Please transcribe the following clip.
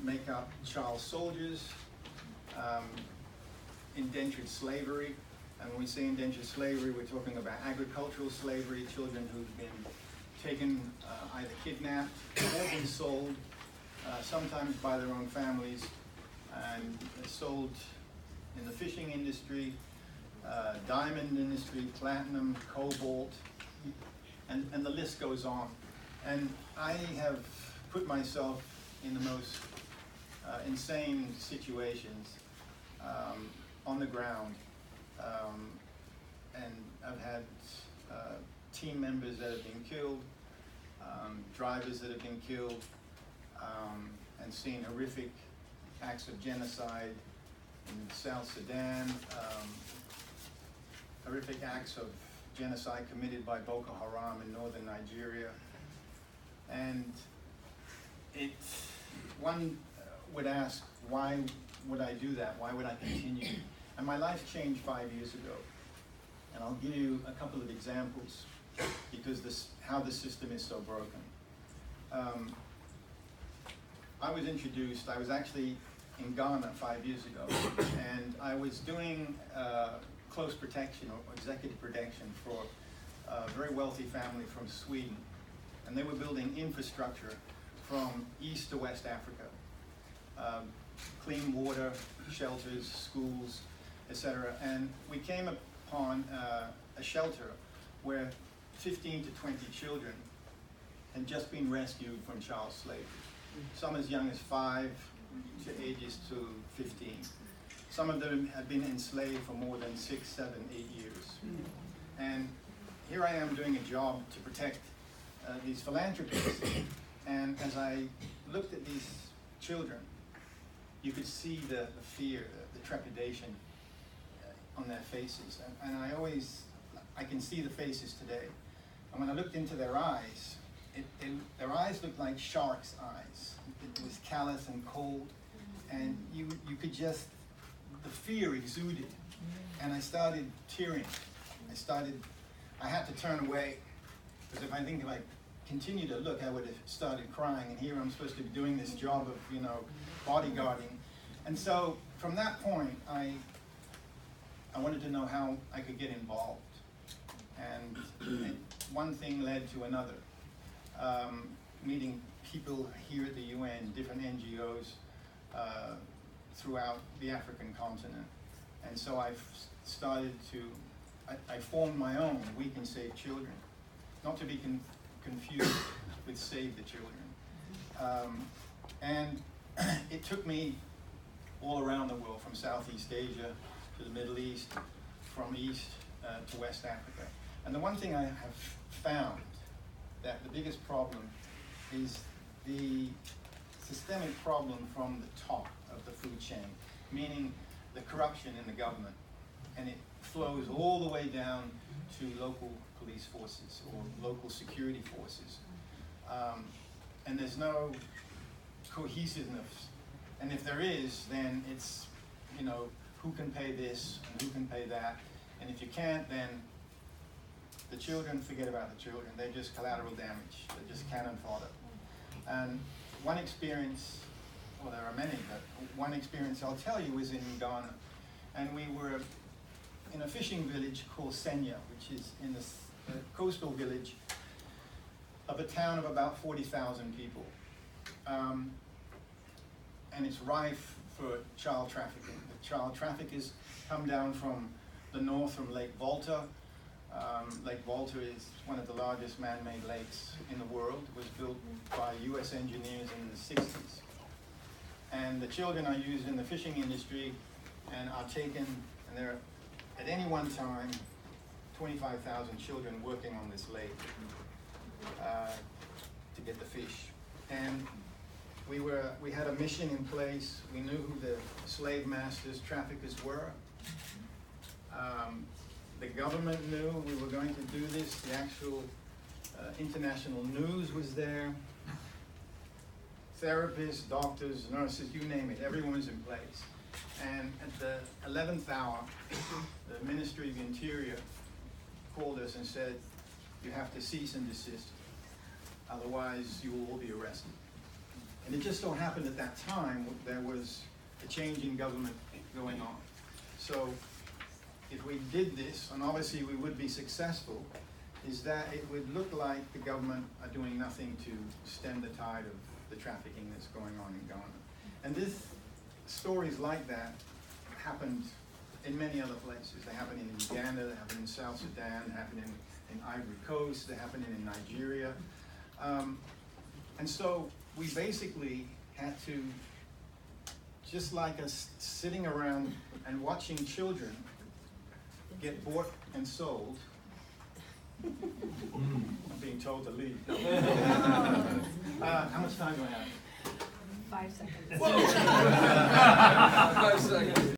make up child soldiers, indentured slavery. And when we say indentured slavery, we're talking about agricultural slavery, children who've been taken, either kidnapped or been sold, sometimes by their own families, and sold in the fishing industry, diamond industry, platinum, cobalt, and the list goes on. And I have put myself in the most insane situations on the ground, and I've had team members that have been killed, drivers that have been killed, and seen horrific acts of genocide in South Sudan, horrific acts of genocide committed by Boko Haram in northern Nigeria. And one would ask, why would I do that? Why would I continue? And my life changed 5 years ago. And I'll give you a couple of examples, because how the system is so broken. I was introduced, I was actually in Ghana 5 years ago, and I was doing close protection or executive protection for a very wealthy family from Sweden. And they were building infrastructure from East to West Africa. Clean water, shelters, schools, etc. And we came upon a shelter where 15 to 20 children had just been rescued from child slavery. Some as young as 5 to ages to 15. Some of them had been enslaved for more than 6, 7, 8 years. And here I am doing a job to protect these philanthropists. And as I looked at these children, you could see the fear, the trepidation on their faces. And I can see the faces today. And when I looked into their eyes, their eyes looked like sharks' eyes. It was callous and cold, and you could just, the fear exuded. And I started tearing. I had to turn away, because if I continued to look, I would have started crying. And here I'm supposed to be doing this job of, bodyguarding. And so from that point, I wanted to know how I could get involved. And one thing led to another. Meeting people here at the UN, different NGOs throughout the African continent. And so I formed my own We Can Save Children, not to be confused with Save the Children. And it took me all around the world, from Southeast Asia to the Middle East, from East to West Africa. And the one thing I have found, that the biggest problem is the systemic problem from the top of the food chain, meaning the corruption in the government. And it flows all the way down to local police forces or local security forces. And there's no cohesiveness. And if there is, then it's, who can pay this and who can pay that. And if you can't, then the children, forget about the children. They're just collateral damage. They're just cannon fodder. And one experience, well, there are many, but one experience I'll tell you was in Ghana. And we were in a fishing village called Senya, which is in the coastal village of a town of about 40,000 people. And it's rife for child trafficking. The child traffickers come down from the north, from Lake Volta. Lake Volta is one of the largest man-made lakes in the world. It was built by US engineers in the 60s. And the children are used in the fishing industry and are taken, and there are, at any one time, 25,000 children working on this lake to get the fish. And we had a mission in place. We knew who the slave masters, traffickers were. The government knew we were going to do this. The actual international news was there. Therapists, doctors, nurses, you name it, everyone was in place. And at the 11th hour, the Ministry of Interior called us and said, you have to cease and desist, otherwise you will all be arrested. And it just so happened at that time there was a change in government going on. So if we did this, and obviously we would be successful, is that it would look like the government are doing nothing to stem the tide of the trafficking that's going on in Ghana. And this stories like that happened in many other places. They happen in Uganda, they happen in South Sudan, they happen in Ivory Coast, they happen in Nigeria. And so we basically had to, just like us sitting around and watching children get bought and sold, I'm being told to leave. How much time do I have? 5 seconds. 5 seconds.